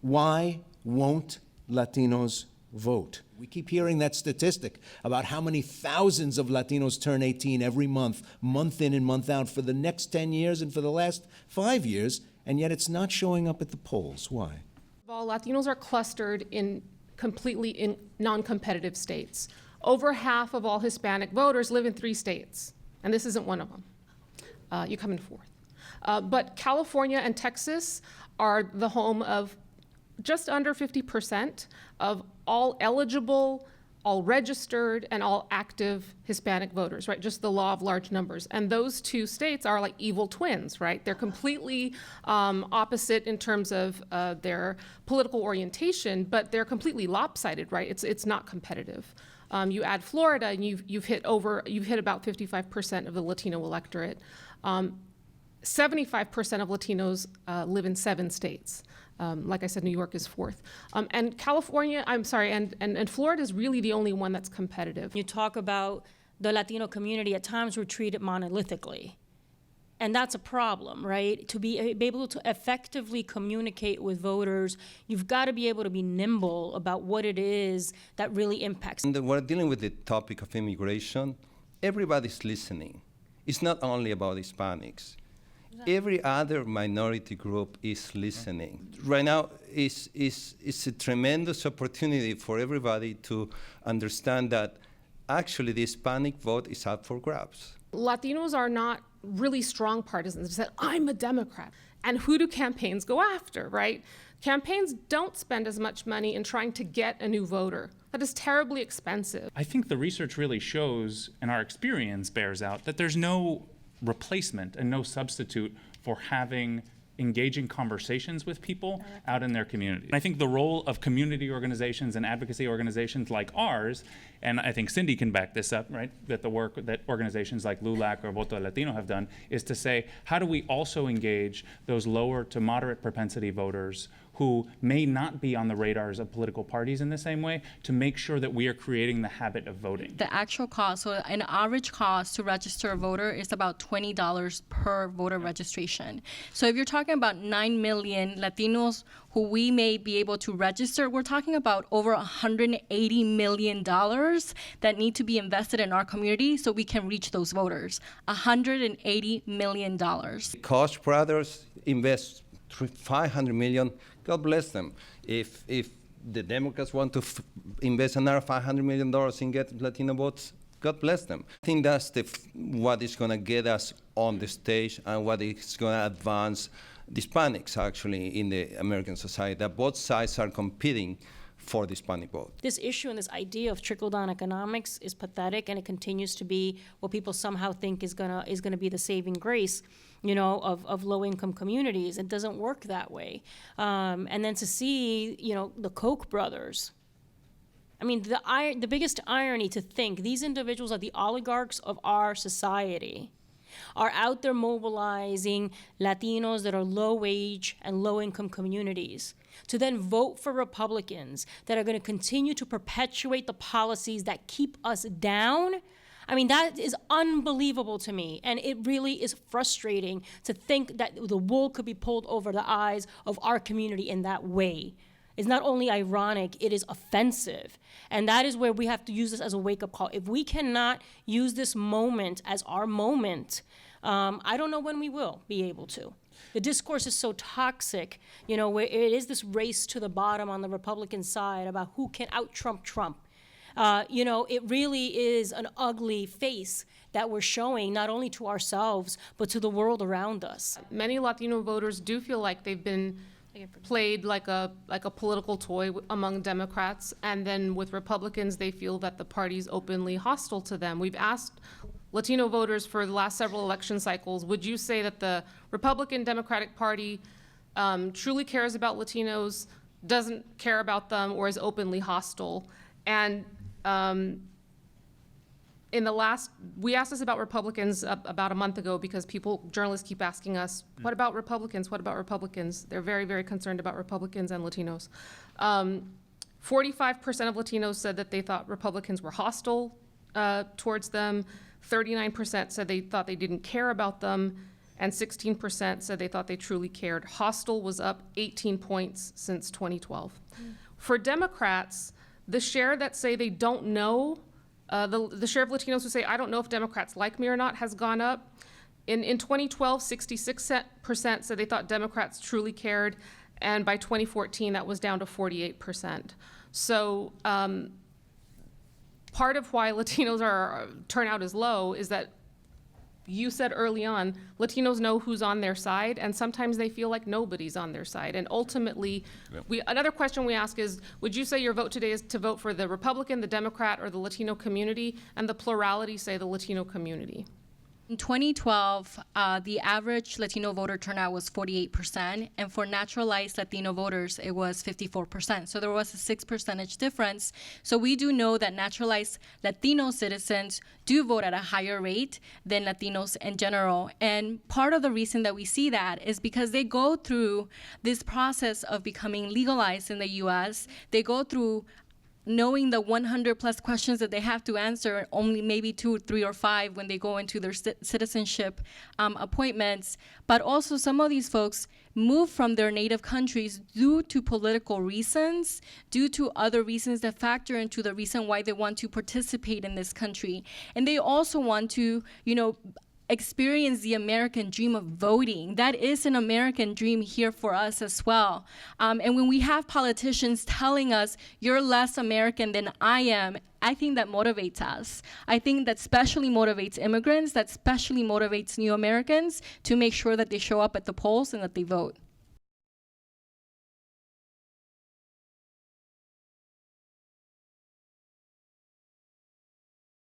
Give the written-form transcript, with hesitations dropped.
Why won't Latinos vote? We keep hearing that statistic about how many thousands of Latinos turn 18 every month in and month out, for the next 10 years and for the last 5 years, and yet it's not showing up at the polls. Why? All Latinos are clustered completely in non-competitive states. Over half of all Hispanic voters live in 3 states, and this isn't one of them. You come in 4th. But California and Texas are the home of just under 50% of all eligible, all registered, and all active Hispanic voters, right? Just the law of large numbers. And those 2 states are like evil twins, right? They're completely opposite in terms of their political orientation, but they're completely lopsided, right? It's not competitive. You add Florida, and you've hit about 55% of the Latino electorate. 75% of Latinos live in 7 states. Like I said, New York is 4th. And California, and Florida is really the only one that's competitive. You talk about the Latino community, at times we're treated monolithically. And that's a problem, right? To be able to effectively communicate with voters, you've got to be able to be nimble about what it is that really impacts. And we're dealing with the topic of immigration. Everybody's listening. It's not only about Hispanics. Every other minority group is listening. Right now, it's a tremendous opportunity for everybody to understand that actually the Hispanic vote is up for grabs. Latinos are not really strong partisans. They said, I'm a Democrat. And who do campaigns go after, right? Campaigns don't spend as much money in trying to get a new voter. That is terribly expensive. I think the research really shows, and our experience bears out, that there's no replacement and no substitute for having engaging conversations with people out in their community. And I think the role of community organizations and advocacy organizations like ours, and I think Cindy can back this up, right, that the work that organizations like LULAC or Voto Latino have done is to say, how do we also engage those lower to moderate propensity voters who may not be on the radars of political parties in the same way, to make sure that we are creating the habit of voting. The actual cost, so an average cost to register a voter is about $20 per voter registration. So if you're talking about 9 million Latinos who we may be able to register, we're talking about over $180 million that need to be invested in our community so we can reach those voters. $180 million. Koch brothers invest $500 million. God bless them. If the Democrats want to invest another $500 million in get Latino votes, God bless them. I think that's what is going to get us on the stage and what is going to advance the Hispanics actually in the American society, that both sides are competing for the Hispanic vote. This issue and this idea of trickle-down economics is pathetic, and it continues to be what people somehow think is gonna be the saving grace, you know, of low-income communities. It doesn't work that way. And then to see, you know, the Koch brothers. I mean, the biggest irony to think these individuals are the oligarchs of our society, are out there mobilizing Latinos that are low-wage and low-income communities to then vote for Republicans that are going to continue to perpetuate the policies that keep us down. I mean, that is unbelievable to me, and it really is frustrating to think that the wool could be pulled over the eyes of our community in that way. It's not only ironic, it is offensive. And that is where we have to use this as a wake-up call. If we cannot use this moment as our moment, I don't know when we will be able to. The discourse is so toxic, you know, where it is this race to the bottom on the Republican side about who can out-Trump Trump. You know, it really is an ugly face that we're showing not only to ourselves, but to the world around us. Many Latino voters do feel like they've been played like a political toy among Democrats, and then with Republicans, they feel that the party's openly hostile to them. We've asked Latino voters for the last several election cycles, would you say that the Republican Democratic Party truly cares about Latinos, doesn't care about them, or is openly hostile? And we asked this about Republicans about a month ago because journalists keep asking us, what about Republicans? What about Republicans? They're very, very concerned about Republicans and Latinos. 45% of Latinos said that they thought Republicans were hostile towards them. 39% said they thought they didn't care about them. and 16% said they thought they truly cared. Hostile was up 18 points since 2012. For Democrats, the share that say they don't know, the share of Latinos who say, I don't know if Democrats like me or not, has gone up. In 2012, 66% said they thought Democrats truly cared, and by 2014, that was down to 48%. So part of why Latinos turnout is low is that you said early on, Latinos know who's on their side, and sometimes they feel like nobody's on their side. And ultimately, another question we ask is, would you say your vote today is to vote for the Republican, the Democrat, or the Latino community? And the plurality say the Latino community. In 2012, the average Latino voter turnout was 48%, and for naturalized Latino voters, it was 54%. So there was a 6 percentage difference. So we do know that naturalized Latino citizens do vote at a higher rate than Latinos in general. And part of the reason that we see that is because they go through this process of becoming legalized in the U.S. They go through knowing the 100 plus questions that they have to answer, only maybe 2, 3, or 5 when they go into their citizenship appointments. But also some of these folks move from their native countries due to political reasons, due to other reasons that factor into the reason why they want to participate in this country. And they also want to, experience the American dream of voting. That is an American dream here for us as well. And when we have politicians telling us, you're less American than I am, I think that motivates us. I think that especially motivates immigrants, that especially motivates new Americans to make sure that they show up at the polls and that they vote.